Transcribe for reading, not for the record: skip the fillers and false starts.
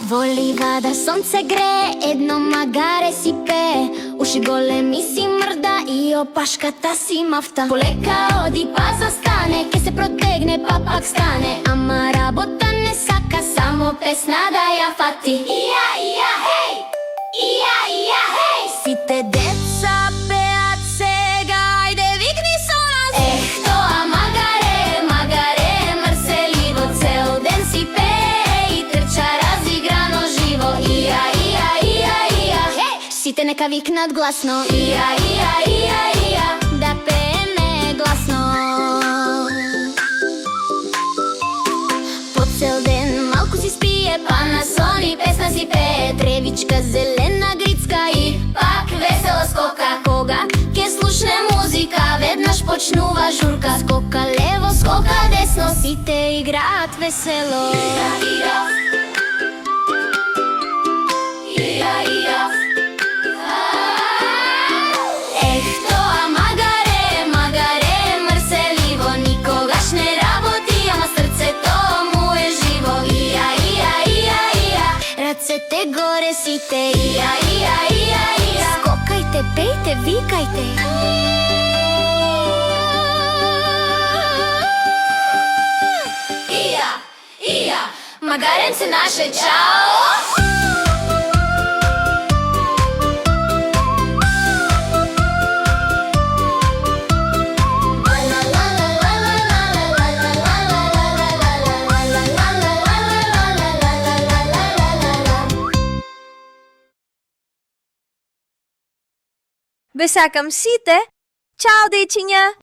Волива да сонце грее, едно магаре си пее, уши големи си мрда и опашката си мафта. Полека оди па застане, ке се протегне па пак стане, ама работа не сака, само песна да ја фати. Ија, ија, хеј! Ија, ија, хеј! Сите деца пеат сега, ајде викни со нас! Ех, тоа магаре, магаре, мрселиво, цел ден си пее и трча разиграно живо. Ија, ија, ија, ија, хеј! Сите нека викнат гласно. Ија, ија, ија, ија, да пееме гласно. По цел ден малку си спие, па наслони песна си пее, тревичка зелена грицка и пак весела скока. Кога ке слушне музика, веднаш почнува журка. Скока лево, скока десно, сите играат весело. Ија, ија, ија, ија. Ех, тоа магаре, магаре, мрселиво, никогаш не работи, ама срцето му е живо. Ија, ија, ија, ија, рацете горе сите. Ија, ија, ија, ија, скокајте, пејте, викајте. Ија, ија, магаренце наше, чао! Ве сакам сите. Чао, дечиња!